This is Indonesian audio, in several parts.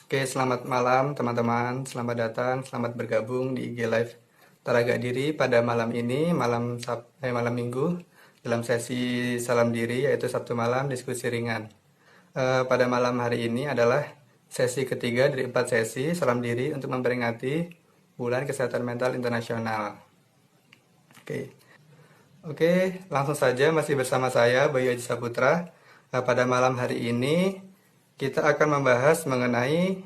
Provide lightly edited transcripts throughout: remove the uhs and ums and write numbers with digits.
Oke, selamat malam teman-teman. Selamat datang, selamat bergabung di IG Live Taraga Diri pada malam ini, malam Minggu, dalam sesi Salam Diri, yaitu Sabtu malam diskusi ringan. Pada malam hari ini adalah sesi ketiga dari 4 sesi Salam Diri untuk memperingati Bulan Kesehatan Mental Internasional. Oke, oke, langsung saja masih bersama saya Bayu Aji Saputra. Pada malam hari ini kita akan membahas mengenai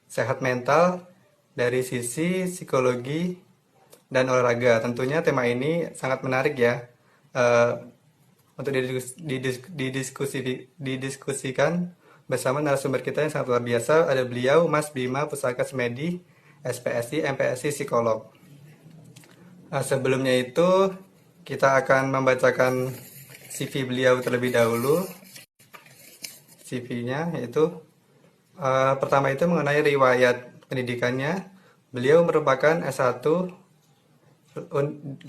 sehat mental dari sisi psikologi dan olahraga. Tentunya tema ini sangat menarik ya, eh, untuk didiskusikan bersama narasumber kita yang sangat luar biasa. Ada beliau, Mas Bima Pusaka Semedi, SPSI, MPSI, psikolog. Sebelumnya itu kita akan membacakan CV beliau terlebih dahulu. CV-nya yaitu pertama itu mengenai riwayat pendidikannya. Beliau merupakan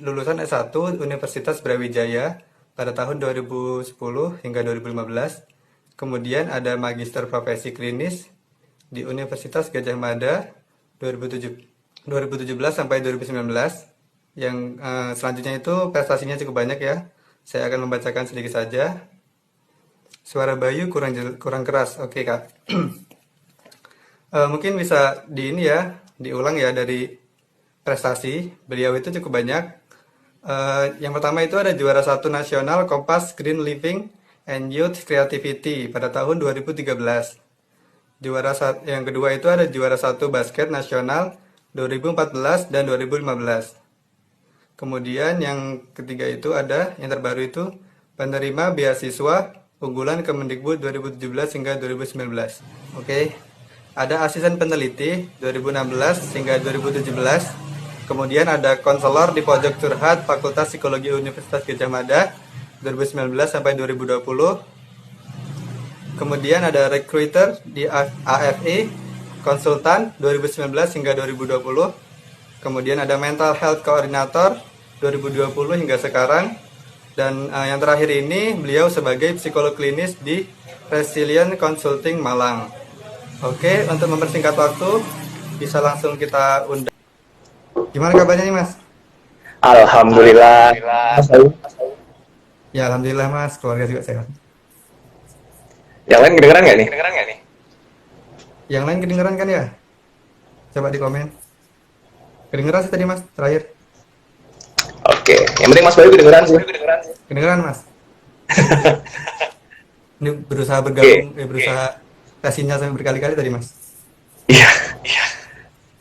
lulusan S1 Universitas Brawijaya pada tahun 2010 hingga 2015. Kemudian ada Magister Profesi Klinis di Universitas Gadjah Mada 2017 sampai 2019. Yang selanjutnya itu prestasinya cukup banyak ya. Saya akan membacakan sedikit saja. Suara Bayu kurang keras. Oke, Kak. Mungkin bisa diulang ya dari prestasi. Beliau itu cukup banyak. Yang pertama itu ada juara 1 nasional Kompas Green Living and Youth Creativity pada tahun 2013. Yang kedua itu ada juara 1 basket nasional 2014 dan 2015. Kemudian yang ketiga itu ada yang terbaru itu penerima beasiswa unggulan Kemendikbud 2017 hingga 2019. Oke. Ada asisten peneliti 2016 hingga 2017. Kemudian ada konselor di pojok curhat Fakultas Psikologi Universitas Gadjah Mada 2019 sampai 2020. Kemudian ada recruiter di AFE, konsultan 2019 hingga 2020. Kemudian ada mental health coordinator 2020 hingga sekarang. Dan yang terakhir ini beliau sebagai psikolog klinis di Resilient Consulting Malang. Oke, untuk mempersingkat waktu bisa langsung kita undang. Gimana kabarnya nih Mas? Alhamdulillah. Mas Ayu. Ya alhamdulillah Mas, keluarga juga sehat. Yang lain kedengeran nggak nih? Yang lain kedengeran kan ya? Coba di komen. Kedengeran sih tadi Mas, terakhir. Oke, yang penting Mas Bayu kedengeran sih. Kedengeran Mas. Ini berusaha Oke, berusaha tes sinyal sampai berkali-kali tadi Mas. iya.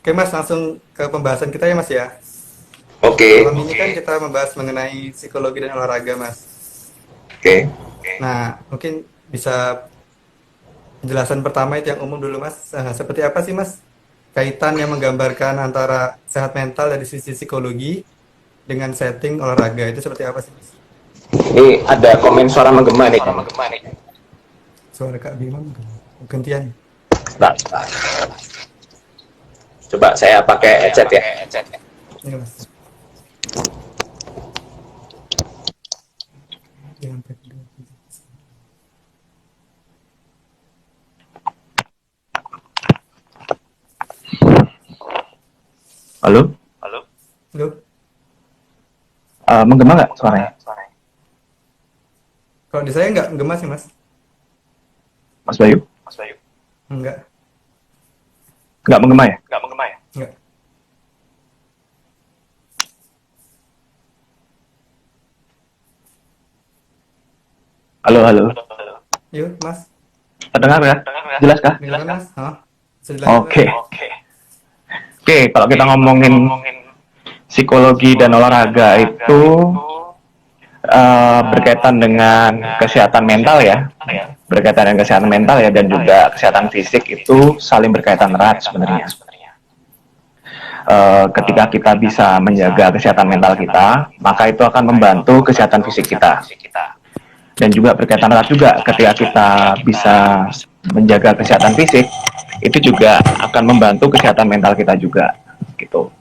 Oke Mas, langsung ke pembahasan kita ya Mas ya. Oke, Malam ini kan kita membahas mengenai psikologi dan olahraga Mas. oke. Nah, mungkin bisa penjelasan pertama itu yang umum dulu Mas. Seperti apa sih Mas kaitan yang menggambarkan antara sehat mental dari sisi psikologi dengan setting olahraga itu seperti apa sih Mas? Ini ada komen suara menggema nih. Suara Kak Bima gantian. Nah, coba saya pakai headset ya. Ini Mas. Jangan pakai dua. Halo? Halo? Menggema nggak suaranya? Kalau di saya nggak gemas sih Mas. Mas Bayu? Enggak. Nggak menggema ya? Enggak. Halo. Yuk Mas. Terdengar ya? Jelas kah? Kedengeran Mas? Hah? Bisa dilanjut Mas? Oke. Oke, kalau kita ngomongin psikologi dan olahraga itu berkaitan dengan kesehatan mental ya. Berkaitan dengan kesehatan mental ya, dan juga kesehatan fisik itu saling berkaitan erat sebenarnya. Ketika kita bisa menjaga kesehatan mental kita, maka itu akan membantu kesehatan fisik kita. Dan juga berkaitan erat juga ketika kita bisa menjaga kesehatan fisik, itu juga akan membantu kesehatan mental kita juga, gitu.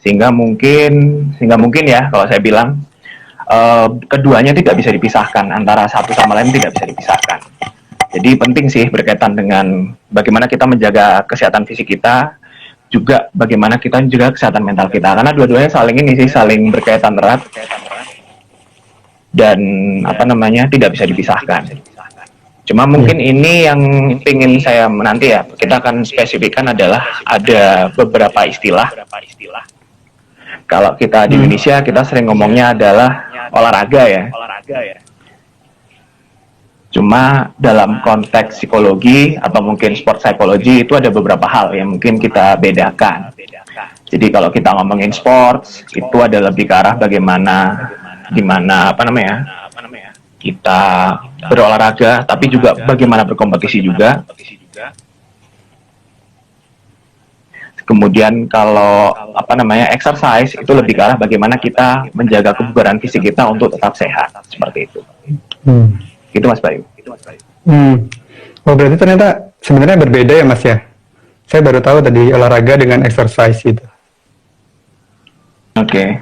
Sehingga mungkin ya kalau saya bilang keduanya tidak bisa dipisahkan, antara satu sama lain tidak bisa dipisahkan. Jadi penting sih berkaitan dengan bagaimana kita menjaga kesehatan fisik kita, juga bagaimana kita menjaga kesehatan mental kita. Karena dua-duanya saling ini sih, saling berkaitan erat dan tidak bisa dipisahkan. Cuma mungkin ini yang ingin saya nanti ya, kita akan spesifikkan adalah ada beberapa istilah. Kalau kita di Indonesia, kita sering ngomongnya adalah olahraga ya. Cuma dalam konteks psikologi atau mungkin sport psychology itu ada beberapa hal yang mungkin kita bedakan. Jadi kalau kita ngomongin sports, itu ada lebih ke arah bagaimana kita berolahraga, tapi juga bagaimana berkompetisi juga. Kemudian kalau exercise itu lebih ke arah bagaimana kita menjaga kebugaran fisik kita untuk tetap sehat, seperti itu. Itu Mas Bayu. Oh, berarti ternyata sebenarnya berbeda ya Mas ya? Saya baru tahu tadi olahraga dengan exercise itu. Oke.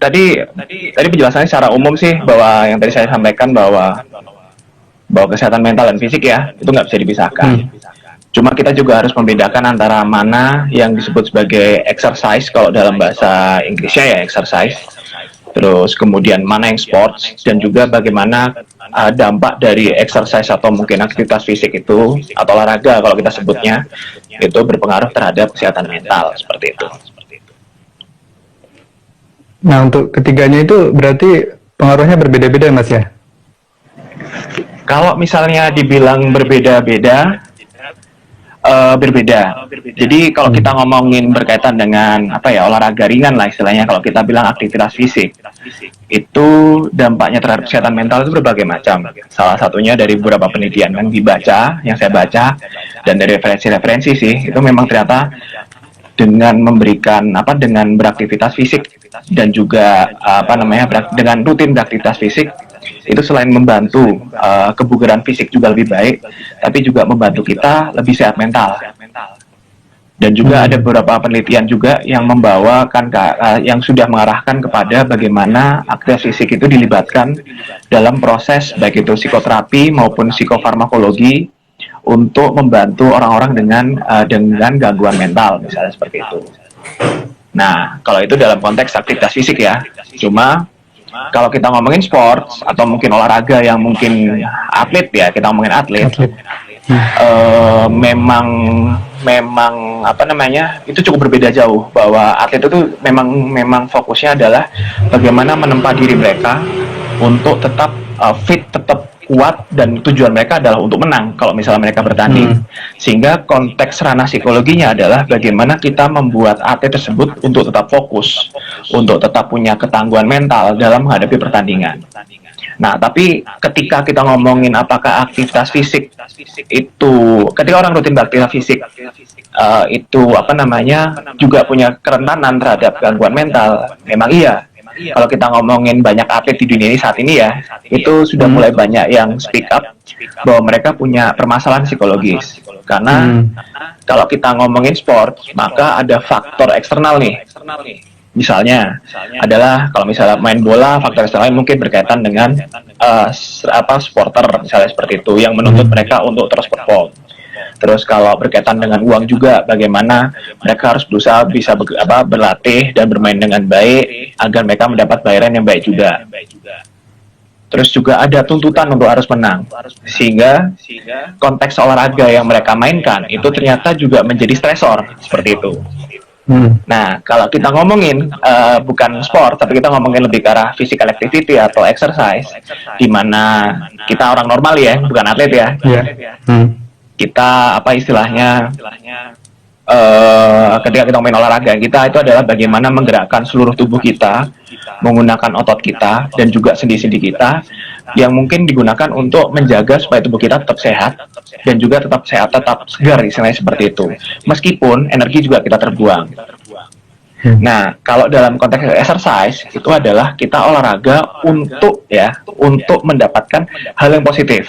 Tadi penjelasannya secara umum sih, bahwa yang tadi saya sampaikan bahwa kesehatan mental dan fisik ya itu nggak bisa dipisahkan. Cuma kita juga harus membedakan antara mana yang disebut sebagai exercise kalau dalam bahasa Inggrisnya ya exercise, terus kemudian mana yang sports, dan juga bagaimana dampak dari exercise atau mungkin aktivitas fisik itu atau olahraga kalau kita sebutnya itu berpengaruh terhadap kesehatan mental, seperti itu. Nah, untuk ketiganya itu berarti pengaruhnya berbeda-beda Mas ya? Kalau misalnya dibilang berbeda-beda, berbeda. Jadi kalau kita ngomongin berkaitan dengan olahraga ringan lah istilahnya, kalau kita bilang aktivitas fisik, itu dampaknya terhadap kesehatan mental itu berbagai macam. Salah satunya dari beberapa penelitian yang saya baca, dan dari referensi-referensi sih, itu memang ternyata dengan dengan beraktivitas fisik dan juga dengan rutin beraktivitas fisik, itu selain membantu kebugaran fisik juga lebih baik, tapi juga membantu kita lebih sehat mental. Dan juga ada beberapa penelitian juga yang yang sudah mengarahkan kepada bagaimana aktivitas fisik itu dilibatkan dalam proses baik itu psikoterapi maupun psikofarmakologi untuk membantu orang-orang dengan gangguan mental, misalnya seperti itu. Nah, kalau itu dalam konteks aktivitas fisik ya. Cuma kalau kita ngomongin sport atau mungkin olahraga yang mungkin atlet ya, kita ngomongin atlet. Memang itu cukup berbeda jauh, bahwa atlet itu memang fokusnya adalah bagaimana menempa diri mereka untuk tetap fit, tetap kuat, dan tujuan mereka adalah untuk menang kalau misalnya mereka bertanding. Sehingga konteks ranah psikologinya adalah bagaimana kita membuat atlet tersebut untuk tetap fokus, untuk tetap punya ketangguhan mental dalam menghadapi pertandingan. Nah, tapi ketika kita ngomongin apakah aktivitas fisik itu, ketika orang rutin beraktivitas fisik itu juga punya kerentanan terhadap gangguan mental, memang iya. Kalau kita ngomongin banyak atlet di dunia ini saat ini ya, itu sudah mulai banyak yang speak up bahwa mereka punya permasalahan psikologis. Karena kalau kita ngomongin sport, maka ada faktor eksternal nih. Misalnya adalah kalau misalnya main bola, faktor eksternal mungkin berkaitan dengan supporter misalnya seperti itu, yang menuntut mereka untuk terus perform. Terus kalau berkaitan dengan uang juga, bagaimana mereka harus berusaha bisa berlatih dan bermain dengan baik agar mereka mendapat bayaran yang baik juga. Terus juga ada tuntutan untuk harus menang, sehingga konteks olahraga yang mereka mainkan itu ternyata juga menjadi stresor, seperti itu. Nah, kalau kita ngomongin bukan sport, tapi kita ngomongin lebih ke arah physical activity atau exercise, di mana kita orang normal ya, bukan atlet ya. Kita istilahnya ketika kita main olahraga kita itu adalah bagaimana menggerakkan seluruh tubuh kita, menggunakan otot kita dan juga sendi-sendi kita yang mungkin digunakan untuk menjaga supaya tubuh kita tetap sehat dan juga tetap sehat, tetap segar, istilahnya seperti itu. Meskipun energi juga kita terbuang. Nah, kalau dalam konteks exercise itu adalah kita olahraga untuk mendapatkan hal yang positif,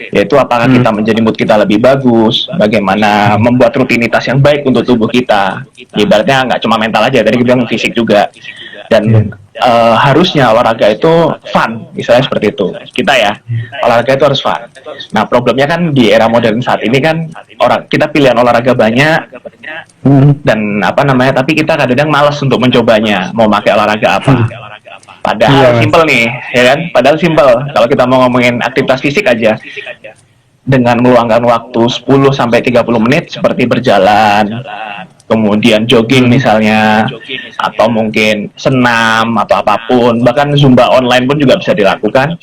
yaitu apakah kita menjadi mood kita lebih bagus, bagaimana membuat rutinitas yang baik untuk tubuh kita. Ibaratnya nggak cuma mental aja, tadi kita bilang fisik juga. Dan harusnya olahraga itu fun, misalnya seperti itu. Kita ya, olahraga itu harus fun. Nah, problemnya kan di era modern saat ini kan kita pilihan olahraga banyak dan tapi kita kadang-kadang malas untuk mencobanya, mau pakai olahraga apa. Padahal simple nih, ya kan? Padahal simple. Kalau kita mau ngomongin aktivitas fisik aja, dengan meluangkan waktu 10 sampai 30 menit seperti berjalan, kemudian jogging misalnya, atau mungkin senam atau apapun, bahkan zumba online pun juga bisa dilakukan.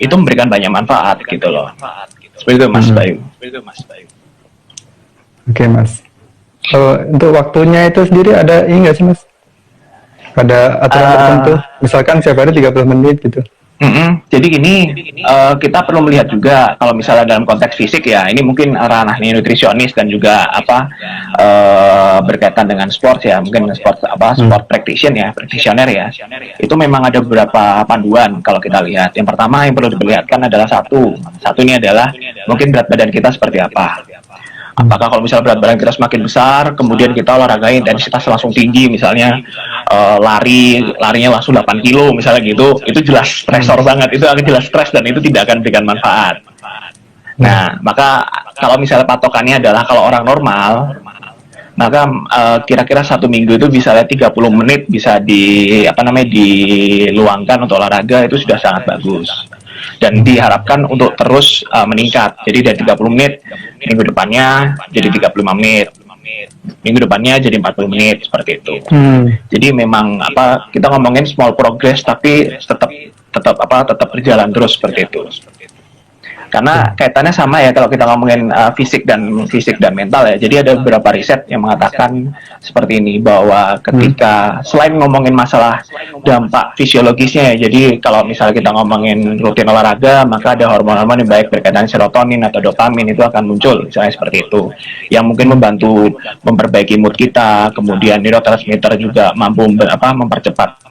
Itu memberikan banyak manfaat gitu loh. Seperti itu Mas Bayu. Oke Mas. Kalau untuk waktunya itu sendiri ada ini nggak sih Mas? Ada aturan tertentu? Misalkan setiap hari 30 menit gitu. Jadi gini, kita perlu melihat juga kalau misalnya dalam konteks fisik ya, ini mungkin ranahnya nutrisionis dan juga berkaitan dengan sport ya, mungkin sport practitioner ya. Itu memang ada beberapa panduan kalau kita lihat. Yang pertama yang perlu diperlihatkan adalah satu ini adalah mungkin berat badan kita seperti apa. Apakah kalau misalnya berat badan kita semakin besar, kemudian kita olahraga intensitas langsung tinggi, misalnya larinya langsung 8 kilo misalnya gitu, itu jelas stresor banget, itu akan jelas stres dan itu tidak akan memberikan manfaat. Nah, maka kalau misalnya patokannya adalah kalau orang normal, maka kira-kira 1 minggu itu misalnya 30 menit bisa diluangkan untuk olahraga, itu sudah sangat bagus. Dan diharapkan untuk terus meningkat. Jadi dari 30 menit, minggu depannya jadi 35 menit. Minggu depannya jadi 40 menit, seperti itu. Jadi memang kita ngomongin small progress tapi tetap berjalan terus seperti itu. Karena kaitannya sama ya kalau kita ngomongin fisik dan mental ya. Jadi ada beberapa riset yang mengatakan seperti ini, bahwa ketika selain ngomongin masalah dampak fisiologisnya ya, jadi kalau misalnya kita ngomongin rutin olahraga, maka ada hormon-hormon yang baik berkaitan serotonin atau dopamin itu akan muncul, misalnya seperti itu, yang mungkin membantu memperbaiki mood kita. Kemudian neurotransmitter juga mampu mempercepat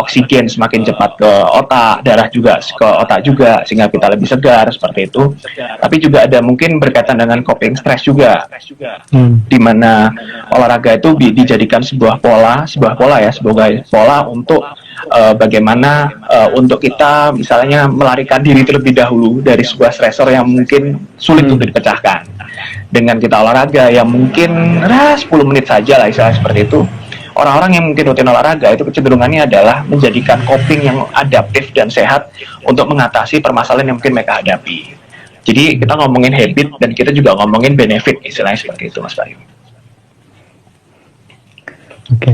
oksigen semakin cepat ke otak, darah juga ke otak juga, sehingga kita lebih segar seperti itu. Tapi juga ada mungkin berkaitan dengan coping stress juga, di mana olahraga itu dijadikan sebuah pola untuk bagaimana untuk kita misalnya melarikan diri terlebih dahulu dari sebuah stresor yang mungkin sulit untuk dipecahkan. Dengan kita olahraga yang mungkin 10 menit saja lah, istilahnya seperti itu. Orang-orang yang mungkin rutin olahraga itu kecenderungannya adalah menjadikan coping yang adaptif dan sehat untuk mengatasi permasalahan yang mungkin mereka hadapi. Jadi kita ngomongin habit dan kita juga ngomongin benefit, istilahnya seperti itu Mas Bayu. Oke.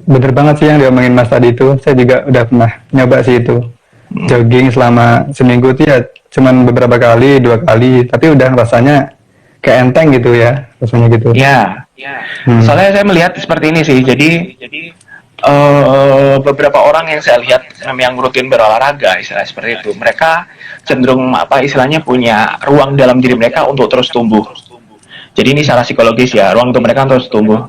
Bener banget sih yang diomongin Mas tadi itu. Saya juga udah pernah nyoba sih itu. Jogging selama seminggu itu ya cuman beberapa kali, 2 kali, tapi udah rasanya kayak enteng gitu ya, rasanya gitu. Ya. Soalnya saya melihat seperti ini sih. Jadi beberapa orang yang saya lihat yang rutin berolahraga, istilahnya seperti itu, mereka cenderung istilahnya punya ruang dalam diri mereka untuk terus tumbuh. Jadi ini secara psikologis ya, ruang untuk mereka terus tumbuh.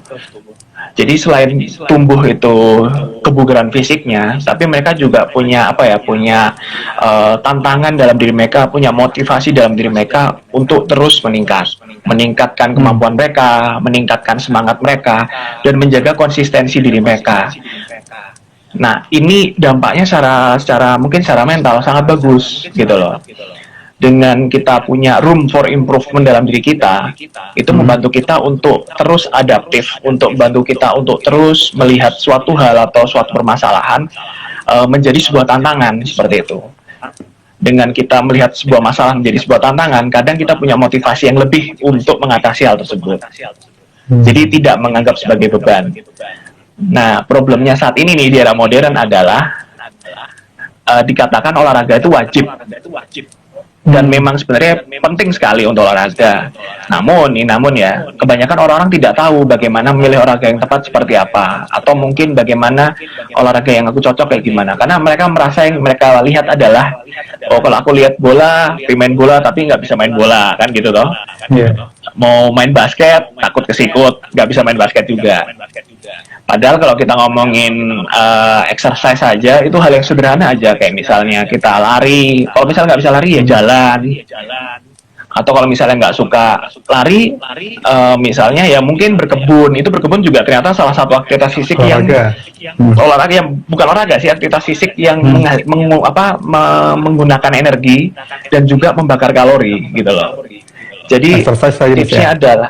Jadi selain tumbuh itu kebugaran fisiknya, tapi mereka juga punya tantangan dalam diri mereka, punya motivasi dalam diri mereka untuk terus meningkatkan kemampuan mereka, meningkatkan semangat mereka, dan menjaga konsistensi diri mereka. Nah, ini dampaknya secara mental sangat bagus gitu loh. Dengan kita punya room for improvement dalam diri kita, itu membantu kita untuk terus adaptif, untuk membantu kita untuk terus melihat suatu hal atau suatu permasalahan menjadi sebuah tantangan, seperti itu. Dengan kita melihat sebuah masalah menjadi sebuah tantangan, kadang kita punya motivasi yang lebih untuk mengatasi hal tersebut. Jadi tidak menganggap sebagai beban. Nah, problemnya saat ini nih di era modern adalah dikatakan olahraga itu wajib. Dan memang sebenarnya penting sekali untuk olahraga. Namun ya, kebanyakan orang-orang tidak tahu bagaimana memilih olahraga yang tepat seperti apa, atau mungkin bagaimana olahraga yang aku cocok kayak gimana. Karena mereka merasa yang mereka lihat adalah, kalau aku lihat bola, main bola tapi nggak bisa main bola, kan gitu toh. Mau main basket, takut kesikut, nggak bisa main basket juga. Padahal kalau kita ngomongin exercise saja, itu hal yang sederhana aja, kayak misalnya kita lari. Kalau misalnya nggak bisa lari ya jalan. Atau kalau misalnya nggak suka lari, misalnya ya mungkin berkebun. Itu berkebun juga ternyata salah satu aktivitas fisik yang Olahraga. Hmm. olahraga yang bukan olahraga sih, aktivitas fisik yang menggunakan energi dan juga membakar kalori gitu loh. Jadi Exercise lagi Mas ya. tipsnya adalah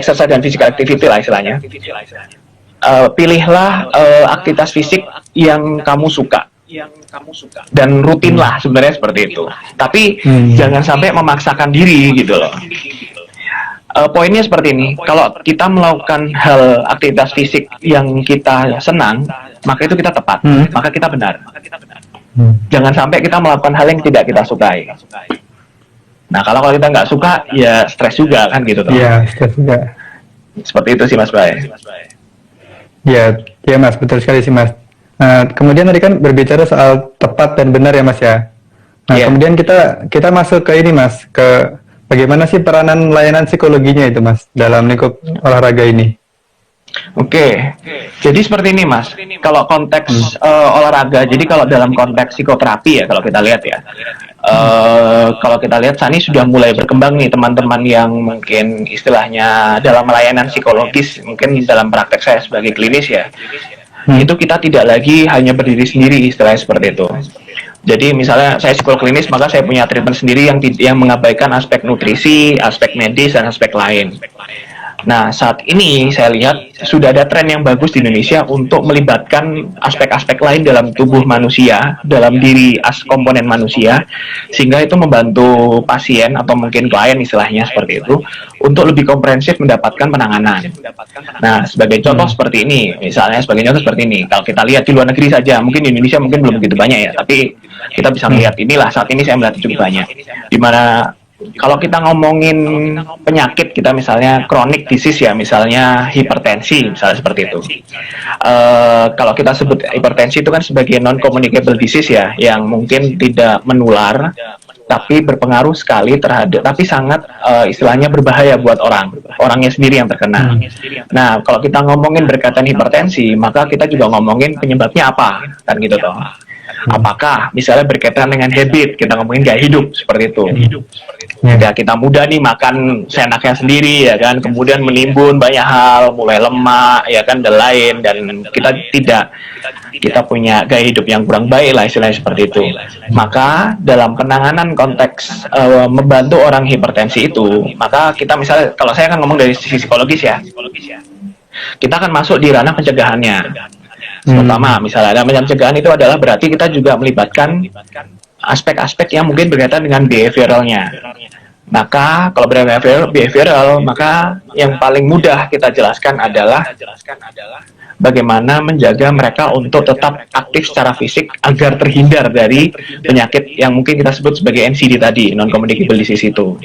exercise dan physical activity lah istilahnya. Pilihlah aktivitas fisik yang kamu suka dan rutin lah sebenarnya seperti itu. Tapi jangan sampai memaksakan diri gitu loh. Poinnya seperti ini, kalau kita melakukan hal aktivitas fisik yang kita senang, maka itu kita tepat, maka kita benar. Jangan sampai kita melakukan hal yang tidak kita sukai. Nah, kalau kita nggak suka, ya stres juga kan gitu toh. Iya, stres juga. Seperti itu sih Mas Bray. Ya, ya Mas, betul sekali sih Mas. Nah, kemudian tadi kan berbicara soal tepat dan benar ya Mas ya. Nah, kemudian kita masuk ke ini Mas, ke bagaimana sih peranan layanan psikologinya itu Mas dalam lingkup olahraga ini? Oke, jadi seperti ini Mas. Kalau konteks olahraga, jadi kalau dalam konteks psikoterapi ya, kalau kita lihat ya, kalau kita lihat saat ini sudah mulai berkembang nih teman-teman yang mungkin istilahnya dalam layanan psikologis, mungkin dalam praktek saya sebagai klinis ya, itu kita tidak lagi hanya berdiri sendiri istilahnya seperti itu. Jadi misalnya saya psikolog klinis, maka saya punya treatment sendiri yang mengabaikan aspek nutrisi, aspek medis, dan aspek lain. Nah, saat ini saya lihat sudah ada tren yang bagus di Indonesia untuk melibatkan aspek-aspek lain dalam tubuh manusia, dalam diri komponen manusia, sehingga itu membantu pasien atau mungkin klien istilahnya seperti itu, untuk lebih komprehensif mendapatkan penanganan. Nah, sebagai contoh seperti ini, misalnya sebagai contoh seperti ini, kalau kita lihat di luar negeri saja, mungkin di Indonesia mungkin belum begitu banyak ya, tapi kita bisa melihat inilah, saat ini saya melihat cukup banyak, di mana kalau kita ngomongin penyakit kita misalnya chronic disease ya, misalnya hipertensi misalnya seperti itu. Kalau kita sebut hipertensi itu kan sebagai non-communicable disease ya, yang mungkin tidak menular tapi berpengaruh sekali terhadap, tapi sangat istilahnya berbahaya buat orangnya sendiri yang terkena. Nah, kalau kita ngomongin berkaitan hipertensi, maka kita juga ngomongin penyebabnya apa, kan gitu toh. Apakah misalnya berkaitan dengan habit, kita ngomongin gaya hidup seperti itu. Ya, kita muda nih makan seenaknya sendiri ya kan, kemudian menimbun banyak hal, mulai lemak ya kan, dan lain, dan kita punya gaya hidup yang kurang baik lah istilahnya seperti itu. Maka dalam penanganan konteks membantu orang hipertensi itu, maka kita misalnya, kalau saya kan ngomong dari sisi psikologis ya, kita akan masuk di ranah pencegahannya. Pertama, misalnya dalam pencegahan itu adalah berarti kita juga melibatkan aspek-aspek yang mungkin berkaitan dengan behavioralnya. Maka kalau behavioral, maka yang paling mudah kita jelaskan adalah bagaimana menjaga mereka untuk tetap aktif secara fisik agar terhindar dari penyakit yang mungkin kita sebut sebagai NCD tadi, non-communicable disease itu.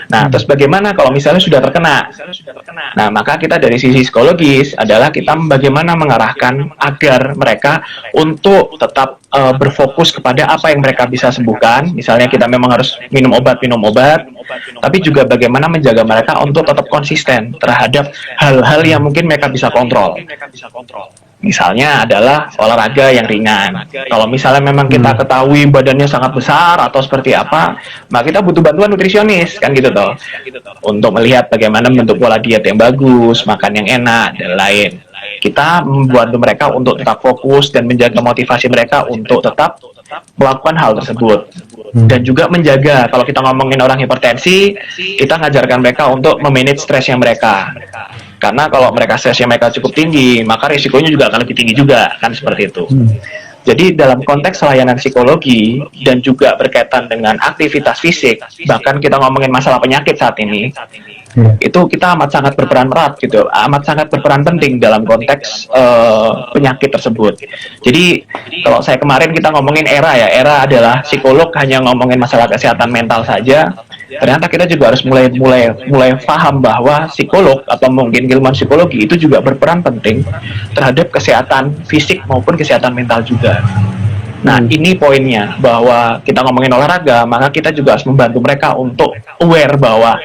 Nah, terus bagaimana kalau misalnya sudah terkena? Nah, maka kita dari sisi psikologis adalah kita bagaimana mengarahkan agar mereka untuk tetap berfokus kepada apa yang mereka bisa sembuhkan. Misalnya kita memang harus minum obat, tapi juga bagaimana menjaga mereka untuk tetap konsisten terhadap hal-hal yang mungkin mereka bisa kontrol. Misalnya adalah olahraga yang ringan. Kalau misalnya memang kita ketahui badannya sangat besar atau seperti apa, maka kita butuh bantuan nutrisionis, kan gitu toh. Untuk melihat bagaimana bentuk pola diet yang bagus, makan yang enak, dan lain. Kita membantu mereka untuk tetap fokus dan menjaga motivasi mereka untuk tetap melakukan hal tersebut. Dan juga menjaga, kalau kita ngomongin orang hipertensi, kita ngajarkan mereka untuk memanage stresnya mereka. Karena kalau mereka stresnya mereka cukup tinggi, maka risikonya juga akan lebih tinggi juga, kan seperti itu. Jadi dalam konteks layanan psikologi dan juga berkaitan dengan aktivitas fisik, bahkan kita ngomongin masalah penyakit saat ini, itu kita amat sangat berperan erat gitu, amat sangat berperan penting dalam konteks penyakit tersebut. Jadi kalau saya kemarin kita ngomongin era adalah psikolog hanya ngomongin masalah kesehatan mental saja. Ternyata kita juga harus mulai paham bahwa psikolog atau mungkin ilmuwan psikologi itu juga berperan penting terhadap kesehatan fisik maupun kesehatan mental juga. Nah, ini poinnya, bahwa kita ngomongin olahraga, maka kita juga harus membantu mereka untuk aware bahwa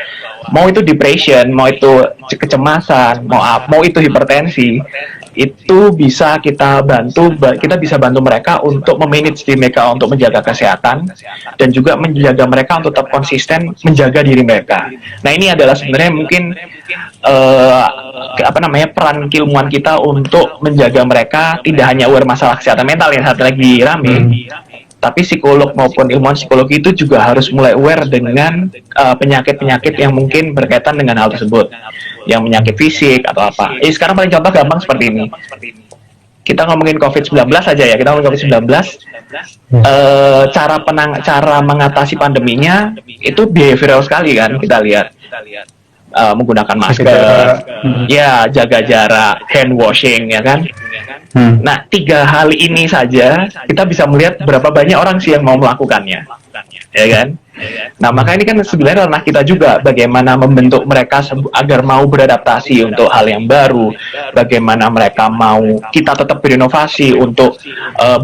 mau itu depression, mau itu kecemasan, mau itu hipertensi, itu bisa kita bantu, kita bisa bantu mereka untuk memanage diri mereka untuk menjaga kesehatan dan juga menjaga mereka untuk tetap konsisten menjaga diri mereka. Nah, ini adalah sebenarnya mungkin peran keilmuan kita untuk menjaga mereka tidak hanya aware masalah kesehatan mental yang saat lagi rame, tapi psikolog maupun ilmuwan psikologi itu juga harus mulai aware dengan penyakit-penyakit yang mungkin berkaitan dengan hal tersebut, yang penyakit fisik atau apa. Sekarang paling contoh gampang seperti ini. Kita ngomongin COVID-19 aja ya, kita ngomongin COVID-19, cara mengatasi pandeminya itu behavioral sekali kan, kita lihat. Menggunakan masker, ya jaga jarak, hand washing, ya kan. Nah, 3 hal ini saja kita bisa melihat berapa banyak orang sih yang mau melakukannya, ya kan. Nah, maka ini kan sebenarnya ranah kita juga, bagaimana membentuk mereka agar mau beradaptasi untuk hal yang baru, bagaimana mereka mau kita tetap berinovasi untuk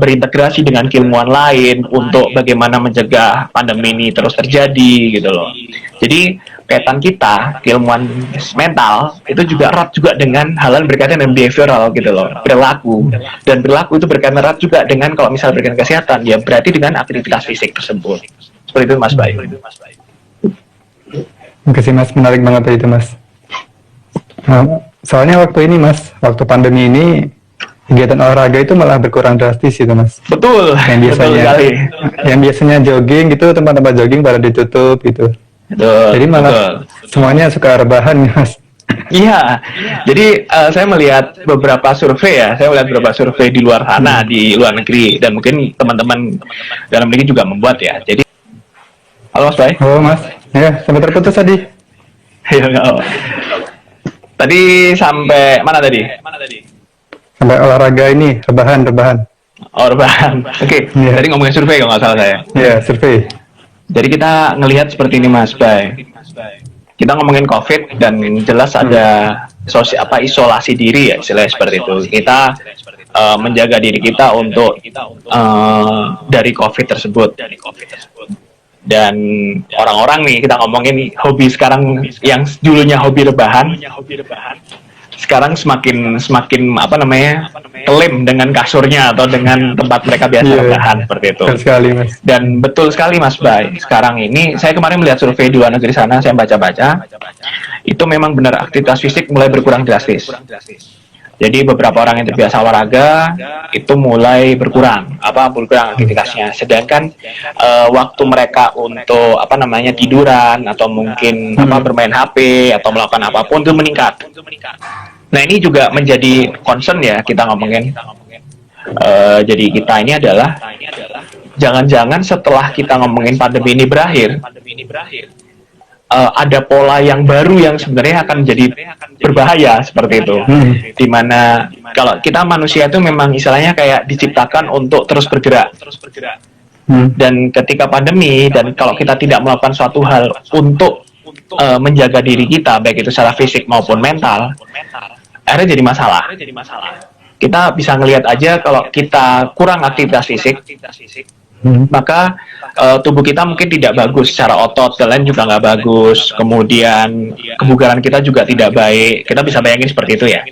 berintegrasi dengan keilmuan lain, untuk bagaimana mencegah pandemi ini terus terjadi gitu loh. Jadi kaitan kita, keilmuan mental itu juga erat juga dengan hal-hal berkaitan dengan behavioral gitu loh, perilaku. Dan perilaku itu berkaitan erat juga dengan, kalau misalnya berkaitan kesehatan, ya berarti dengan aktivitas fisik tersebut. Seperti itu Mas Bayu. Oke sih Mas, menarik banget itu Mas. Soalnya waktu ini Mas, waktu pandemi ini kegiatan olahraga itu malah berkurang drastis itu Mas. Betul. Yang biasanya jogging gitu, tempat-tempat jogging pada ditutup gitu. Betul. Jadi malah semuanya suka rebahan Mas. Iya. Jadi saya melihat beberapa survei ya, di luar sana, di luar negeri, dan mungkin teman-teman dalam negeri juga membuat ya. Jadi, halo Mas Bay. Oh Mas, ya sampai terputus tadi. Ya, tadi sampai mana tadi? Sampai olahraga ini, rebahan. Oh, rebahan. Oke. Yeah. Tadi ngomongin survei kalau nggak salah saya. Iya, survei. Jadi kita ngelihat seperti ini Mas Bay. Kita ngomongin COVID dan jelas ada isolasi diri ya, istilahnya seperti itu. Kita menjaga diri kita untuk dari COVID tersebut. Dan orang-orang nih, kita ngomongin hobi sekarang yang dulunya hobi rebahan, sekarang semakin klaim dengan kasurnya atau dengan tempat mereka biasa rebahan, seperti itu. Betul sekali Mas. Dan betul sekali Mas Bay. Sekarang ini saya kemarin melihat survei di luar negeri sana, saya baca-baca, itu memang benar aktivitas fisik mulai berkurang drastis. Jadi beberapa orang yang terbiasa olahraga itu mulai berkurang aktivitasnya. Sedangkan waktu mereka untuk tiduran atau mungkin bermain HP atau melakukan apapun itu meningkat. Nah, ini juga menjadi concern ya kita ngomongin. Jadi kita ini adalah jangan-jangan setelah kita ngomongin pandemi ini berakhir, ada pola yang baru yang sebenarnya akan jadi berbahaya seperti itu. Dimana kalau kita manusia itu memang istilahnya kayak diciptakan untuk terus bergerak. Dan ketika pandemi, dan kalau kita tidak melakukan suatu hal untuk menjaga diri kita, baik itu secara fisik maupun mental, akhirnya jadi masalah. Kita bisa ngelihat aja kalau kita kurang aktivitas fisik, maka tubuh kita mungkin tidak bagus secara otot, dan lain juga nggak bagus. Kemudian kebugaran kita juga tidak baik. Kita bisa bayangin seperti itu ya.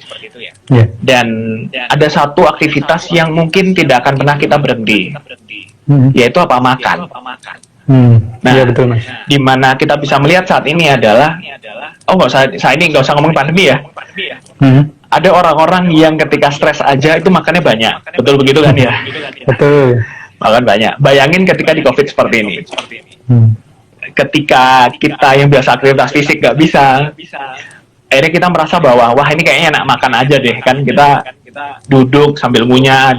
Dan ada satu aktivitas yang mungkin tidak akan pernah kita berhenti, yaitu apa? Makan. Nah, iya betul Mas. Dimana kita bisa melihat saat ini adalah, nggak usah ngomongin pandemi ya. Ada orang-orang yang ketika stres aja itu makannya banyak, betul begitu kan ya? Betul. Makan banyak. Bayangin ketika di COVID seperti ini. Ketika kita yang biasa aktivitas fisik nggak bisa, akhirnya kita merasa bahwa wah ini kayaknya enak makan aja deh, kan kita duduk sambil ngunyah,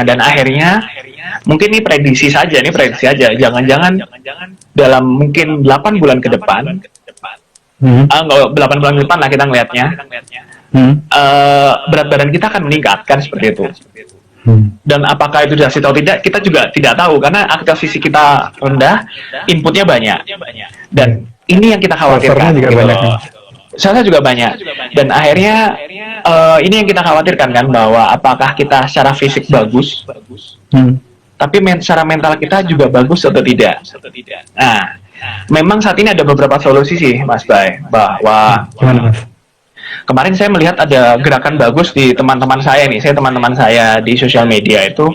dan akhirnya mungkin ini prediksi saja, jangan-jangan dalam mungkin 8 bulan ke depan, 8 bulan ke depan lah kita ngelihatnya, berat badan kita akan meningkat, kan seperti itu. Dan apakah itu drastis atau tidak, kita juga tidak tahu, karena aktivitas fisik kita rendah, inputnya banyak, dan ini yang kita khawatirkan. Saya juga banyak, dan akhirnya ini yang kita khawatirkan kan, bahwa apakah kita secara fisik bagus, tapi secara mental kita juga bagus atau tidak. Nah, memang saat ini ada beberapa solusi sih Mas Bay, bahwa Kemarin saya melihat ada gerakan bagus di teman-teman saya nih. Teman-teman saya di sosial media itu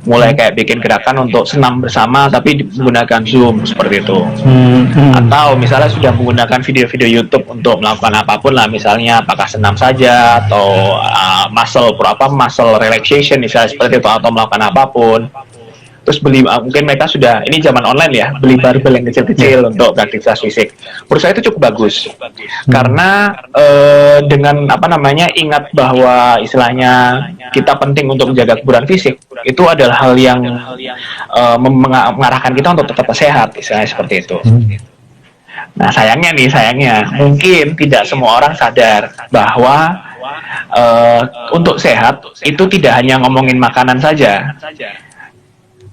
mulai kayak bikin gerakan untuk senam bersama tapi menggunakan Zoom seperti itu. Atau misalnya sudah menggunakan video-video YouTube untuk melakukan apapun lah, misalnya apakah senam saja atau muscle relaxation misalnya seperti itu, atau melakukan apapun. Terus beli, mungkin mereka sudah, ini zaman online ya, beli barbel yang kecil-kecil untuk beraktivitas fisik. Menurut saya itu cukup bagus, karena dengan ingat bahwa istilahnya kita penting untuk menjaga kebugaran fisik, itu adalah hal yang mengarahkan kita untuk tetap sehat, istilahnya seperti itu. Nah sayangnya mungkin tidak semua orang sadar bahwa untuk sehat itu tidak hanya ngomongin makanan saja,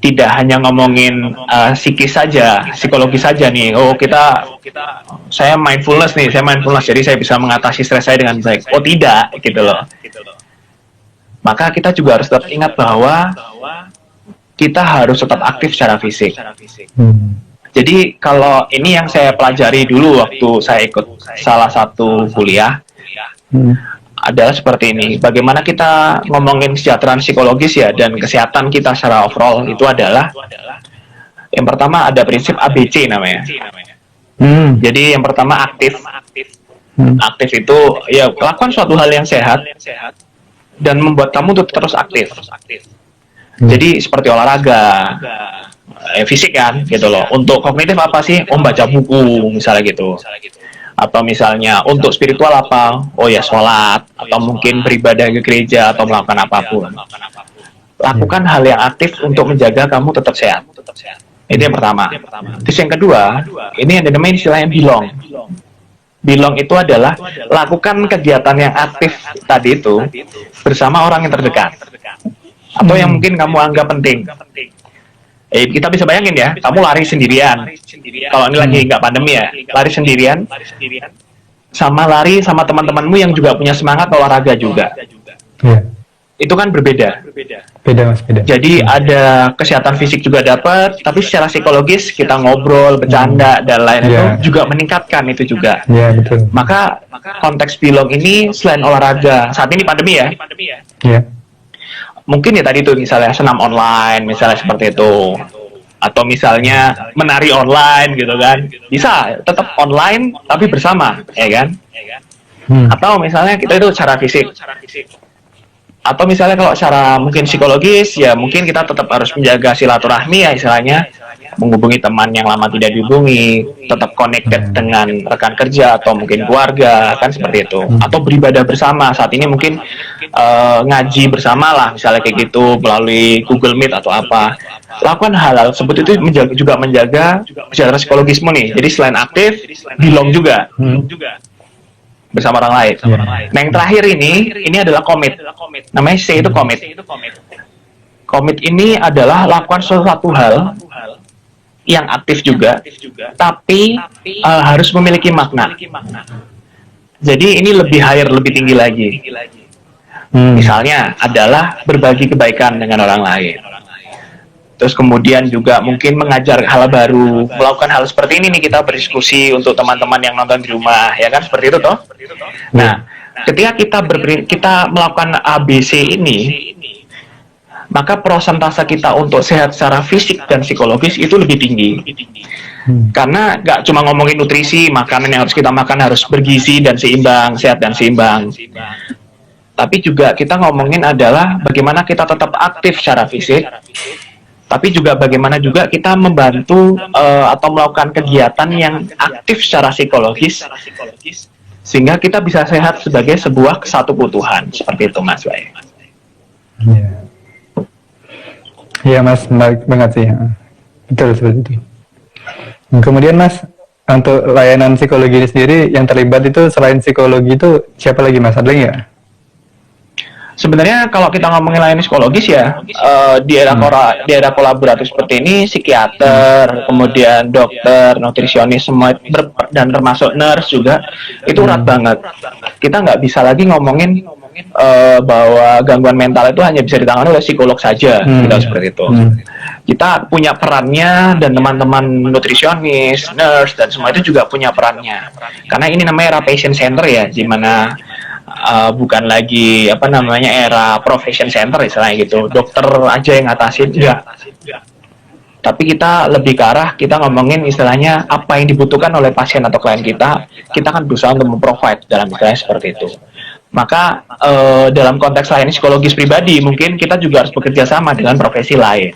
tidak hanya ngomongin psikis saja, psikologi saja nih. Saya mindfulness, jadi saya bisa mengatasi stres saya dengan baik. Oh tidak, gitu loh. Maka kita juga harus tetap ingat bahwa kita harus tetap aktif secara fisik. Jadi kalau ini yang saya pelajari dulu waktu saya ikut salah satu kuliah, adalah seperti ini. Bagaimana kita ngomongin kesejahteraan psikologis ya dan kesehatan kita secara overall itu adalah yang pertama ada prinsip ABC namanya. Jadi yang pertama aktif. Aktif itu ya lakukan suatu hal yang sehat dan membuat kamu tuh terus aktif. Jadi seperti olahraga, fisik kan gitu loh. Untuk kognitif apa sih? Baca buku misalnya gitu. Atau misalnya untuk spiritual apa? Oh ya sholat, atau mungkin beribadah ke gereja, atau melakukan apapun. Lakukan hal yang aktif untuk menjaga kamu tetap sehat. Itu yang pertama. Terus yang kedua, ini yang namanya istilahnya belong. Belong itu adalah lakukan kegiatan yang aktif tadi itu bersama orang yang terdekat. Atau yang mungkin kamu anggap penting. Kita bisa bayangin ya, kamu lari sendirian. Kalau ini lagi nggak pandemi ya, lari sendirian, sama lari sama teman-temanmu yang juga punya semangat olahraga juga. Itu kan berbeda. Beda mas, beda. Jadi ada kesehatan fisik juga dapat, tapi secara psikologis kita ngobrol, bercanda dan lain itu juga meningkatkan itu juga. Iya betul. Maka konteks belong ini selain olahraga, saat ini pandemi ya. Iya. Mungkin ya tadi tuh misalnya senam online, misalnya seperti itu. Atau misalnya menari online gitu kan. Bisa tetap online tapi bersama, ya kan? Atau misalnya kita itu secara fisik. Atau misalnya kalau secara mungkin psikologis, ya mungkin kita tetap harus menjaga silaturahmi ya istilahnya. Menghubungi teman yang lama tidak dihubungi, tetap connected dengan rekan kerja atau mungkin keluarga, kan seperti itu. Atau beribadah bersama, saat ini mungkin ngaji bersama lah, misalnya kayak gitu, melalui Google Meet atau apa. Lakukan hal-hal seperti itu juga menjaga kesehatan psikologismu nih. Jadi selain aktif, belong juga. Bersama orang lain. Nah yang terakhir ini adalah commit. Namanya C itu commit. Commit ini adalah lakukan sesuatu hal yang aktif juga, tapi harus memiliki makna. Jadi ini lebih higher, lebih tinggi lagi. Misalnya adalah berbagi kebaikan dengan orang lain. Terus kemudian juga mungkin mengajar hal baru, melakukan hal seperti ini nih, kita berdiskusi untuk teman-teman yang nonton di rumah, ya kan seperti itu toh. Nah, ketika kita melakukan ABC ini, maka prosentase kita untuk sehat secara fisik dan psikologis itu lebih tinggi. Karena nggak cuma ngomongin nutrisi, makanan yang harus kita makan harus bergizi dan seimbang, sehat dan seimbang. Tapi juga kita ngomongin adalah bagaimana kita tetap aktif secara fisik, tapi juga bagaimana juga kita membantu atau melakukan kegiatan yang aktif secara psikologis, sehingga kita bisa sehat sebagai sebuah satu kebutuhan. Seperti itu Mas Bayu. Iya mas, menarik banget sih. Betul seperti itu. Kemudian mas, untuk layanan psikologi ini sendiri yang terlibat itu selain psikologi itu siapa lagi mas? Ada lagi nggak? Sebenarnya kalau kita ngomongin layanan psikologis ya, di era kolaboratif seperti ini, psikiater, kemudian dokter, nutrisionis, semua dan termasuk nurse juga, itu erat banget. Kita nggak bisa lagi ngomongin bahwa gangguan mental itu hanya bisa ditangani oleh psikolog saja, gitu, seperti itu. Kita punya perannya, dan teman-teman nutrisionis, nurse, dan semua itu juga punya perannya. Karena ini namanya era patient center ya, di mana bukan lagi apa namanya era profession center istilahnya gitu, dokter aja yang ngatasin, enggak. Tapi kita lebih ke arah kita ngomongin istilahnya apa yang dibutuhkan oleh pasien atau klien kita kan berusaha untuk memprovide dalam istilahnya seperti itu. Maka dalam konteks layanan psikologis pribadi mungkin kita juga harus bekerja sama dengan profesi lain.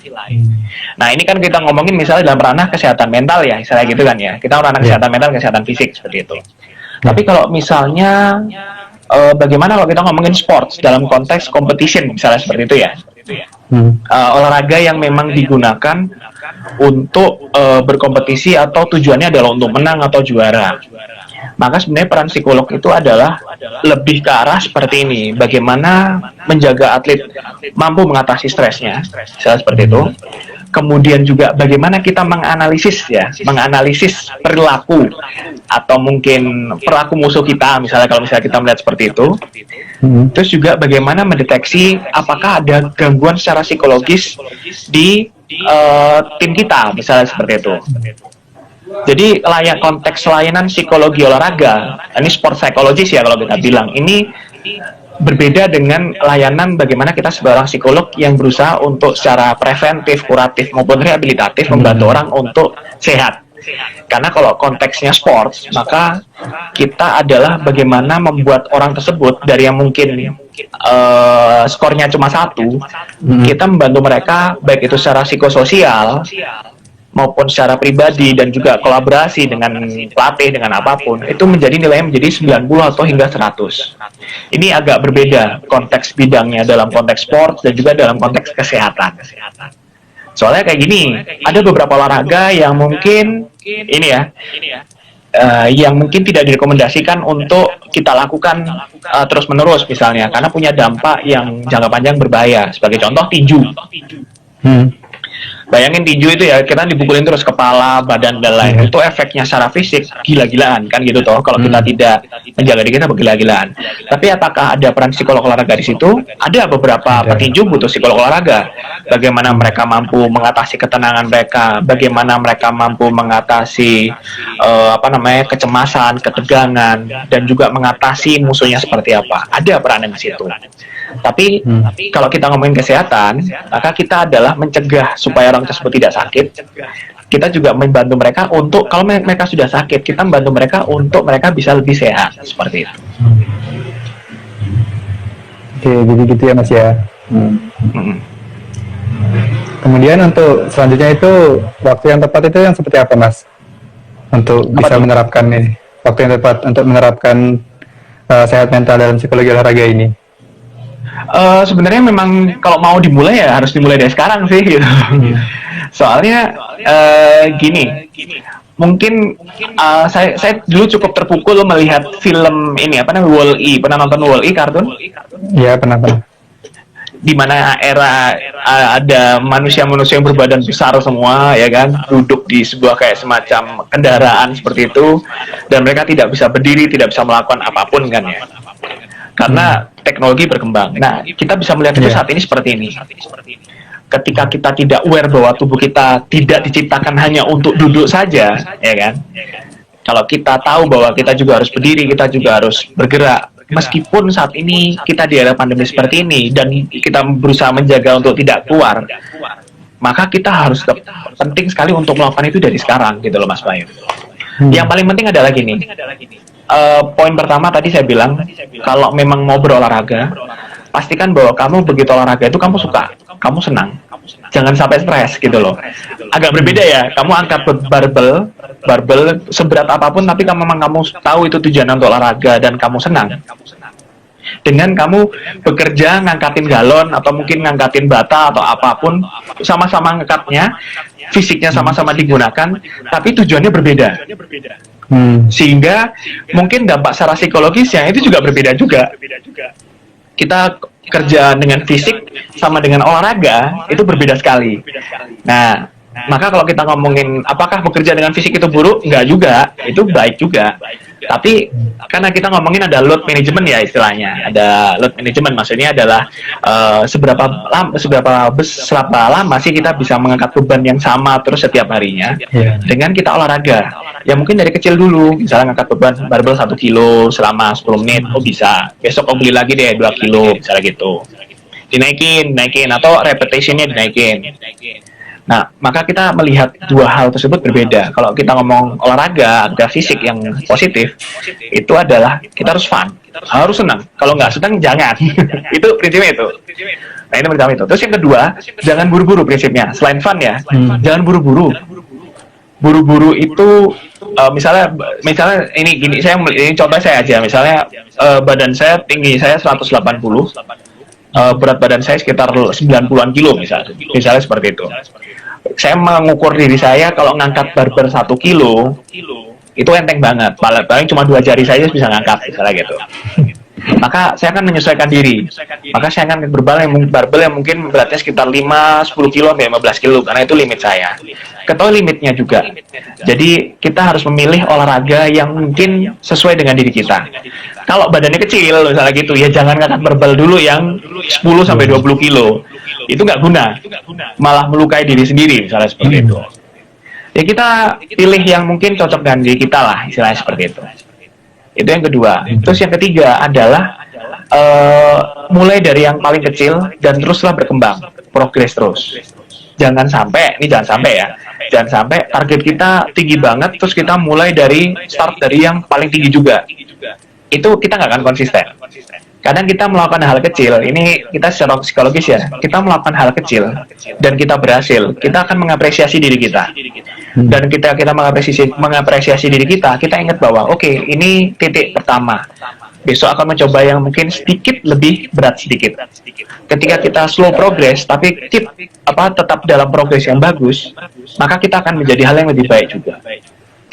Nah ini kan kita ngomongin misalnya dalam ranah kesehatan mental ya, istilahnya gitu kan ya. Kita ranah kesehatan mental, kesehatan fisik seperti itu. Tapi kalau misalnya bagaimana kalau kita ngomongin sports dalam konteks competition misalnya seperti itu ya. Olahraga yang memang digunakan untuk berkompetisi atau tujuannya adalah untuk menang atau juara. Maka sebenarnya peran psikolog itu adalah lebih ke arah seperti ini, bagaimana menjaga atlet mampu mengatasi stresnya, seperti itu. Kemudian juga bagaimana kita menganalisis perilaku atau mungkin perilaku musuh kita, misalnya kalau misalnya kita melihat seperti itu. Terus juga bagaimana mendeteksi apakah ada gangguan secara psikologis di tim kita, misalnya seperti itu. Jadi konteks layanan psikologi olahraga, ini sport psychologist ya kalau kita bilang, ini berbeda dengan layanan bagaimana kita seorang psikolog yang berusaha untuk secara preventif, kuratif maupun rehabilitatif membantu orang untuk sehat. Karena kalau konteksnya sports, maka kita adalah bagaimana membuat orang tersebut dari yang mungkin skornya cuma 1, kita membantu mereka baik itu secara psikososial maupun secara pribadi dan juga kolaborasi dengan pelatih, dengan apapun, itu menjadi nilainya menjadi 90 atau hingga 100. Ini agak berbeda konteks bidangnya dalam konteks sport dan juga dalam konteks kesehatan. Soalnya kayak gini, ada beberapa olahraga yang mungkin ini ya, yang mungkin tidak direkomendasikan untuk kita lakukan terus-menerus misalnya, karena punya dampak yang jangka panjang berbahaya. Sebagai contoh tinju. Bayangin tinju itu ya, kita dipukulin terus kepala, badan, dan lain. Itu efeknya secara fisik gila-gilaan kan gitu toh. Kalau kita tidak menjaga diri kita bergila-gilaan. Tapi apakah ada peran psikolog olahraga di situ? Ada beberapa petinju butuh psikolog olahraga. Bagaimana mereka mampu mengatasi ketenangan mereka, bagaimana mereka mampu mengatasi kecemasan, ketegangan, dan juga mengatasi musuhnya seperti apa. Ada peran di situ. Tapi kalau kita ngomongin kesehatan, maka kita adalah mencegah supaya orang tersebut tidak sakit. Kita juga membantu mereka untuk, kalau mereka sudah sakit, kita membantu mereka untuk mereka bisa lebih sehat, seperti itu. Oke, jadi gitu ya Mas ya. Kemudian untuk selanjutnya itu, waktu yang tepat itu yang seperti apa Mas? Untuk bisa menerapkan ini, waktu yang tepat untuk menerapkan sehat mental dalam psikologi olahraga ini. Sebenarnya memang kalau mau dimulai ya harus dimulai dari sekarang sih gitu. Soalnya gini, mungkin saya dulu cukup terpukul melihat film ini Wall-E. Pernah nonton Wall-E kartun? Iya, pernah. Di mana era ada manusia-manusia yang berbadan besar semua ya kan, duduk di sebuah kayak semacam kendaraan seperti itu, dan mereka tidak bisa berdiri, tidak bisa melakukan apapun kan ya. Karena teknologi berkembang. Nah, kita bisa melihat itu saat ini seperti ini. Ketika kita tidak aware bahwa tubuh kita tidak diciptakan hanya untuk duduk saja, ya kan? Kalau kita tahu bahwa kita juga harus berdiri, kita juga harus bergerak. Meskipun saat ini kita di era pandemi seperti ini dan kita berusaha menjaga untuk tidak keluar, maka kita harus penting sekali untuk melakukan itu dari sekarang, gitu loh Mas Bayu. Yang paling penting adalah gini. Poin pertama tadi saya bilang, kalau memang mau berolahraga, pastikan bahwa kamu begitu olahraga itu kamu suka, kamu senang, jangan sampai stres gitu loh. Agak berbeda ya, kamu angkat barbel seberat apapun, tapi memang kamu tahu itu tujuan untuk olahraga dan kamu senang. Dengan kamu bekerja ngangkatin galon atau mungkin ngangkatin bata atau apapun, sama-sama ngangkatnya, fisiknya sama-sama digunakan, tapi tujuannya berbeda. Sehingga mungkin dampak secara psikologisnya itu juga berbeda juga. Kita kerja dengan fisik sama dengan olahraga itu berbeda sekali. Nah, maka kalau kita ngomongin apakah bekerja dengan fisik itu buruk? Enggak juga, itu baik juga. Tapi karena kita ngomongin ada load management ya istilahnya, ada load management, maksudnya adalah seberapa lama sih kita bisa mengangkat beban yang sama terus setiap harinya dengan kita olahraga. Ya mungkin dari kecil dulu, misalnya ngangkat beban barbel 1 kilo selama 10 menit, oh bisa. Besok beli lagi deh 2 kilo, misalnya gitu. Dinaikin atau repetitionnya dinaikin. Nah, maka kita melihat dua hal tersebut berbeda. Kalau kita ngomong olahraga, aktivitas fisik yang positif, itu adalah kita harus fun, harus senang. Kalau nggak senang, jangan. Itu prinsipnya itu. Nah, ini pertama itu. Terus yang kedua, jangan buru-buru prinsipnya. Selain fun ya, jangan buru-buru. Buru-buru itu, misalnya ini gini, ini contoh saya aja. Misalnya badan saya tinggi saya 180. Berat badan saya sekitar 90-an kilo misalnya seperti itu. Saya mengukur diri saya kalau ngangkat barbel 1 kilo itu enteng banget, paling cuma 2 jari saya bisa ngangkat misalnya gitu. Maka saya akan menyesuaikan diri, maka saya akan barbel yang mungkin beratnya sekitar 5-10 kilo sampai 15 kilo karena itu limit saya. Ketahui limitnya juga, jadi kita harus memilih olahraga yang mungkin sesuai dengan diri kita. Kalau badannya kecil misalnya gitu, ya jangan ngangkat barbel dulu yang 10-20 kilo. Itu nggak guna, malah melukai diri sendiri misalnya seperti itu. Ya kita pilih yang mungkin cocok dengan diri kita lah, istilahnya seperti itu. Itu yang kedua. Terus yang ketiga adalah mulai dari yang paling kecil dan teruslah berkembang, progres terus. Jangan sampai target kita tinggi banget terus kita mulai dari start dari yang paling tinggi juga. Itu kita nggak akan konsisten. Kadang kita melakukan hal kecil, ini kita secara psikologis ya, kita melakukan hal kecil dan kita berhasil, kita akan mengapresiasi diri kita. Dan kita mengapresiasi diri kita ingat bahwa oke, ini titik pertama. Besok akan mencoba yang mungkin sedikit lebih berat sedikit. Ketika kita slow progress tapi tetap dalam progres yang bagus, maka kita akan menjadi hal yang lebih baik juga.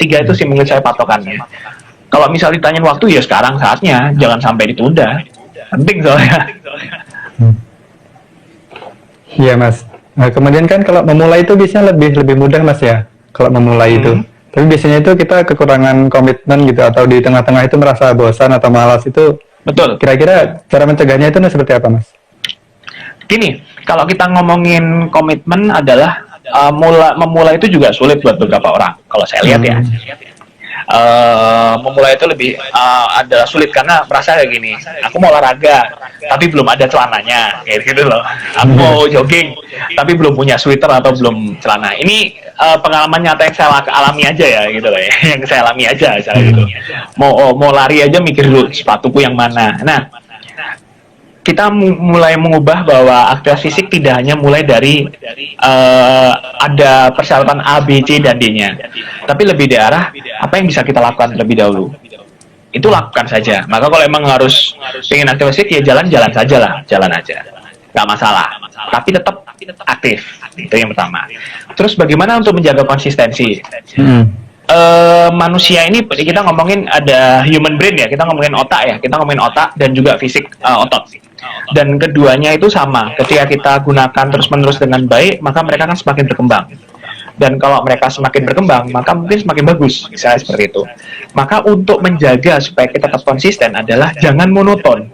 3 itu sih menurut saya patokannya. Kalau misal ditanyain waktu, ya sekarang saatnya, jangan sampai ditunda. Penting soalnya. Iya mas. Nah, kemudian kan kalau memulai itu biasanya lebih mudah mas ya. Kalau memulai itu. Tapi biasanya itu kita kekurangan komitmen gitu atau di tengah-tengah itu merasa bosan atau malas itu. Betul. Kira-kira cara mencegahnya itu seperti apa mas? Gini, kalau kita ngomongin komitmen adalah memulai itu juga sulit buat beberapa orang. Kalau saya lihat ya. Memulai itu lebih adalah sulit karena merasa kayak gini, aku mau olahraga tapi belum ada celananya kayak gitu loh, aku mau jogging tapi belum punya sweater atau belum celana. Ini pengalaman nyata yang saya alami aja ya gitu loh ya, yang saya alami aja misalnya gitu. Mau lari aja mikir dulu sepatuku yang mana. Nah, kita mulai mengubah bahwa aktivitas fisik tidak hanya mulai dari ada persyaratan A, B, C, dan D-nya, tapi lebih di arah apa yang bisa kita lakukan terlebih dahulu. Itu lakukan saja. Maka kalau emang harus ingin aktivitas fisik, ya jalan saja lah, jalan aja, nggak masalah. Tapi tetap aktif, itu yang pertama. Terus bagaimana untuk menjaga konsistensi? Manusia ini kita ngomongin ada human brain ya, kita ngomongin otak dan juga fisik otot. Dan keduanya itu sama, ketika kita gunakan terus-menerus dengan baik, maka mereka akan semakin berkembang. Dan kalau mereka semakin berkembang, maka mungkin semakin bagus, misalnya seperti itu. Maka untuk menjaga supaya kita tetap konsisten adalah jangan monoton.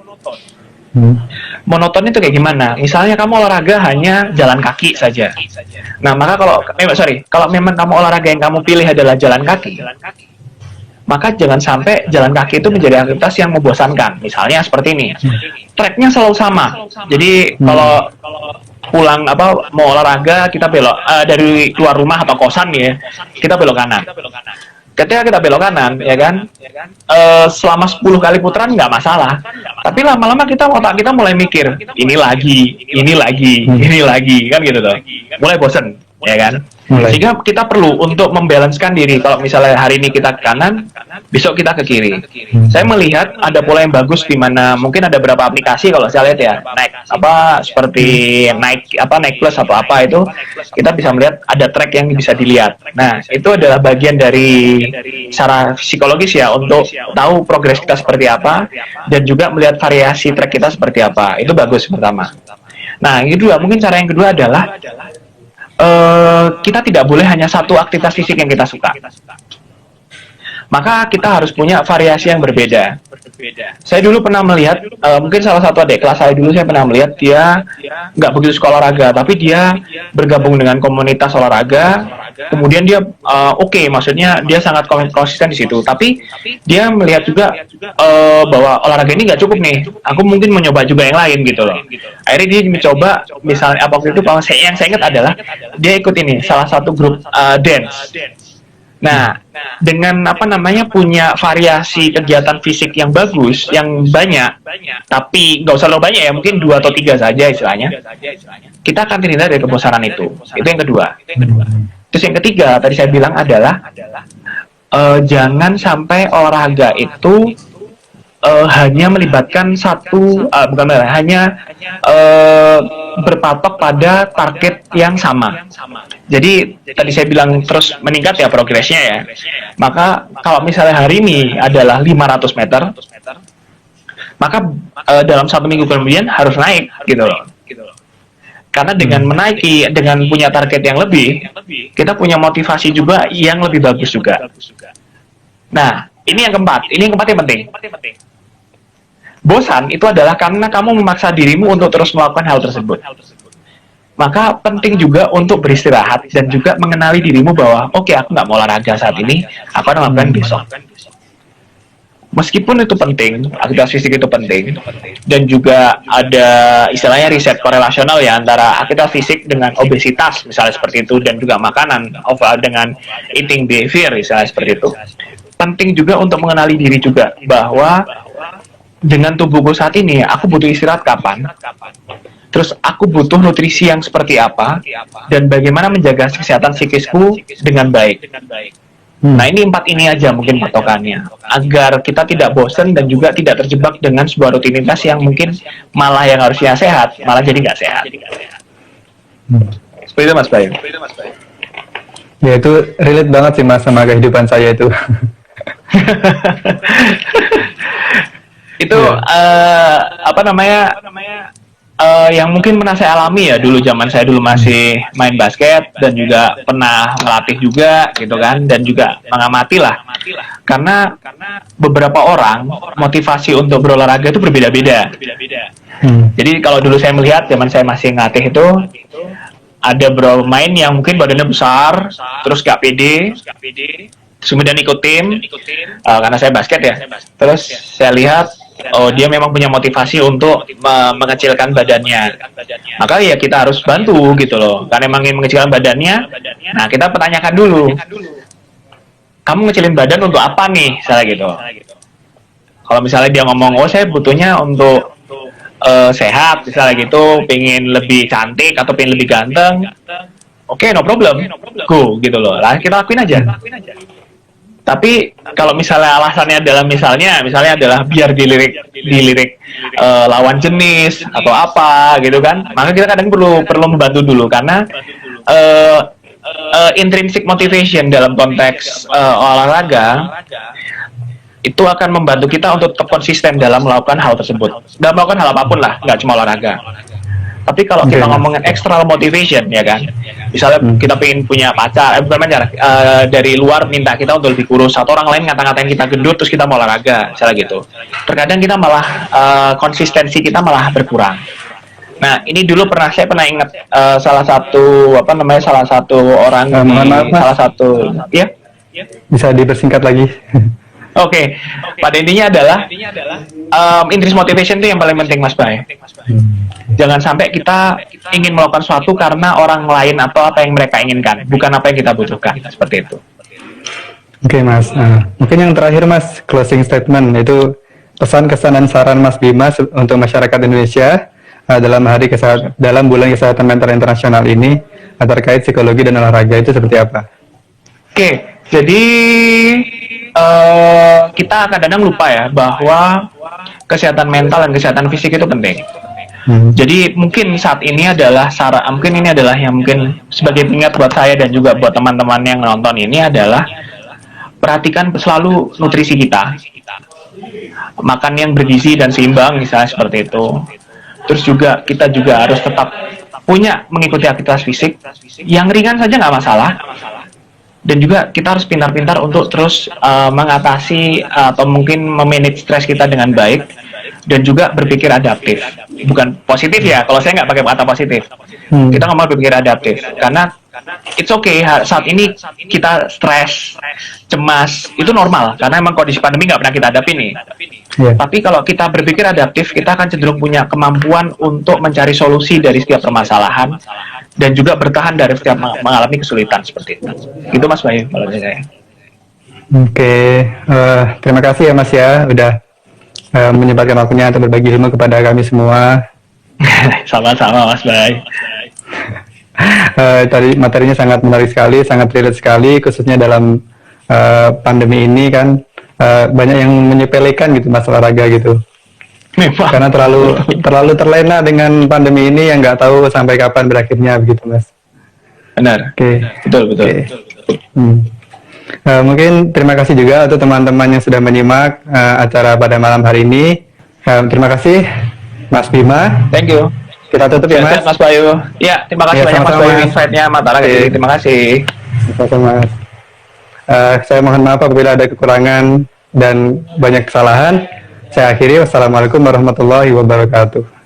Monoton itu kayak gimana? Misalnya kamu olahraga hanya jalan kaki saja. Nah, maka kalau memang kamu olahraga yang kamu pilih adalah jalan kaki, maka jangan sampai jalan kaki itu menjadi aktivitas yang membosankan. Misalnya seperti ini, tracknya selalu sama. Jadi kalau pulang mau olahraga, kita belok dari keluar rumah atau kosan ya, kita belok kanan. Ketika kita belok kanan, ya kan, selama 10 kali putaran nggak masalah. Tapi lama-lama otak kita mulai mikir, ini lagi, kan gitu tuh. Mulai bosen, ya kan. Sehingga kita perlu untuk membalancekan diri. Kalau misalnya hari ini kita ke kanan, besok kita ke kiri. Saya melihat ada pola yang bagus di mana mungkin ada beberapa aplikasi kalau saya lihat ya, seperti Nike Plus atau apa itu, kita bisa melihat ada track yang bisa dilihat. Nah, itu adalah bagian dari secara psikologis ya untuk tahu progres kita seperti apa dan juga melihat variasi track kita seperti apa. Itu bagus pertama. Nah, yang kedua, mungkin cara yang kedua adalah kita tidak boleh hanya satu aktivitas fisik yang kita suka. maka kita harus punya variasi yang berbeda. Saya dulu pernah melihat, mungkin salah satu adik kelas saya dulu, saya pernah melihat dia nggak begitu suka olahraga, tapi dia bergabung dengan komunitas olahraga, kemudian dia oke, maksudnya dia sangat konsisten di situ, tapi dia melihat juga bahwa olahraga ini nggak cukup nih, aku mungkin mau nyoba juga yang lain gitu loh. Akhirnya dia mencoba, misalnya waktu itu yang saya ingat adalah dia ikut ini, salah satu grup dance. Nah, dengan punya variasi kegiatan fisik yang bagus, yang banyak, tapi nggak usah terlalu banyak ya, mungkin 2 atau 3 saja istilahnya, kita akan terhindar dari kebosanan itu. Itu yang kedua. Terus yang ketiga, tadi saya bilang adalah jangan sampai olahraga itu hanya melibatkan hanya berpatok pada target yang sama. Jadi tadi saya bilang terus meningkat ya progresnya ya. Maka kalau misalnya hari ini adalah 500 meter, maka dalam 1 minggu kemudian harus naik gitu loh. Karena dengan menaiki, dengan punya target yang lebih, kita punya motivasi juga yang lebih bagus juga. Nah, ini yang keempat yang penting. Bosan itu adalah karena kamu memaksa dirimu untuk terus melakukan hal tersebut. Maka penting juga untuk beristirahat dan juga mengenali dirimu bahwa oke, aku nggak mau olahraga saat ini, aku akan lakukan besok. Meskipun itu penting, aktivitas fisik itu penting, dan juga ada istilahnya riset korelasional ya antara aktivitas fisik dengan obesitas misalnya seperti itu, dan juga makanan dengan eating behavior misalnya seperti itu. Penting juga untuk mengenali diri juga bahwa dengan tubuhku saat ini, aku butuh istirahat kapan, terus aku butuh nutrisi yang seperti apa, dan bagaimana menjaga kesehatan psikisku dengan baik. Nah, ini 4 ini aja mungkin patokannya, agar kita tidak bosan dan juga tidak terjebak dengan sebuah rutinitas yang mungkin malah yang harusnya sehat, malah jadi nggak sehat. Seperti itu Mas Bayu. Ya, itu relate banget sih Mas sama kehidupan saya itu. Itu yang mungkin pernah saya alami ya dulu, zaman saya dulu masih main basket dan juga pernah melatih juga gitu kan, dan juga mengamati lah, karena beberapa orang motivasi untuk berolahraga itu berbeda-beda. Jadi kalau dulu saya melihat zaman saya masih ngelatih itu ada beberapa pemain yang mungkin badannya besar, terus gak pede, kemudian ikut tim, karena saya basket ya, terus saya lihat dia memang punya motivasi untuk mengecilkan badannya. Maka ya kita harus bantu gitu loh. Karena memang ingin mengecilkan badannya. Nah, kita pertanyakan dulu. Kamu ngecilin badan untuk apa nih? Misalnya gitu. Kalau misalnya dia ngomong, saya butuhnya untuk sehat, misalnya gitu, pengen lebih cantik atau pengen lebih ganteng. Oke, no problem. Go gitu loh. Lah, kita lakuin aja. Tapi kalau misalnya alasannya adalah misalnya adalah biar dilirik lawan jenis atau apa gitu kan, maka kita kadang perlu membantu dulu, karena intrinsic motivation dalam konteks olahraga itu akan membantu kita untuk tetap konsisten dalam melakukan hal tersebut, dalam melakukan hal apapun lah, nggak cuma olahraga. Tapi kalau kita ngomongin external motivation ya kan, misalnya kita pengen punya pacar, dari luar minta kita untuk lebih kurus, atau orang lain ngata-ngatain kita gendut terus kita mau olahraga, misalnya gitu. Terkadang kita malah konsistensi kita malah berkurang. Nah, ini dulu saya pernah ingat salah satu orang ya, bisa dipersingkat lagi. Oke. Pada intinya adalah intrinsic motivation itu yang paling penting Mas Bay. Jangan sampai kita ingin melakukan sesuatu karena orang lain atau apa yang mereka inginkan, bukan apa yang kita butuhkan, seperti itu. Oke Mas, mungkin yang terakhir Mas, closing statement, itu pesan kesan dan saran Mas Bima untuk masyarakat Indonesia dalam bulan kesehatan mental internasional ini terkait psikologi dan olahraga itu seperti apa? Oke, jadi kita kadang-kadang lupa ya bahwa kesehatan mental dan kesehatan fisik itu penting. Jadi mungkin saat ini adalah yang mungkin sebagai pengingat buat saya dan juga buat teman-teman yang nonton ini adalah perhatikan selalu nutrisi kita, makan yang bergizi dan seimbang misalnya seperti itu. Terus juga kita juga harus tetap mengikuti aktivitas fisik yang ringan saja nggak masalah. Dan juga kita harus pintar-pintar untuk terus mengatasi atau mungkin memanage stres kita dengan baik, dan juga berpikir adaptif. Bukan positif ya, kalau saya nggak pakai kata positif. Kita ngomong berpikir adaptif, karena it's okay saat ini kita stres, cemas, itu normal karena emang kondisi pandemi nggak pernah kita hadapi nih. Tapi kalau kita berpikir adaptif, kita akan cenderung punya kemampuan untuk mencari solusi dari setiap permasalahan dan juga bertahan dari setiap mengalami kesulitan seperti itu. Itu Mas Bayu kalau dari saya. Oke, terima kasih ya Mas ya udah menyempatkan waktunya untuk berbagi ilmu kepada kami semua. Sama-sama Mas Bayu. Tadi materinya sangat menarik sekali, sangat relate sekali, khususnya dalam pandemi ini kan banyak yang menyepelekan gitu masalah olahraga gitu. Karena terlalu terlena dengan pandemi ini yang nggak tahu sampai kapan berakhirnya begitu Mas. Benar. Oke. Betul. Mungkin terima kasih juga untuk teman-teman yang sudah menyimak acara pada malam hari ini. Terima kasih Mas Bima. Thank you. Kita tutup ya Mas. Mas Bayu. Ya, terima kasih banyak Mas Bayu insight-nya Mataram. Terima kasih. Mas. Saya mohon maaf apabila ada kekurangan dan banyak kesalahan. Saya akhiri. Wassalamualaikum warahmatullahi wabarakatuh.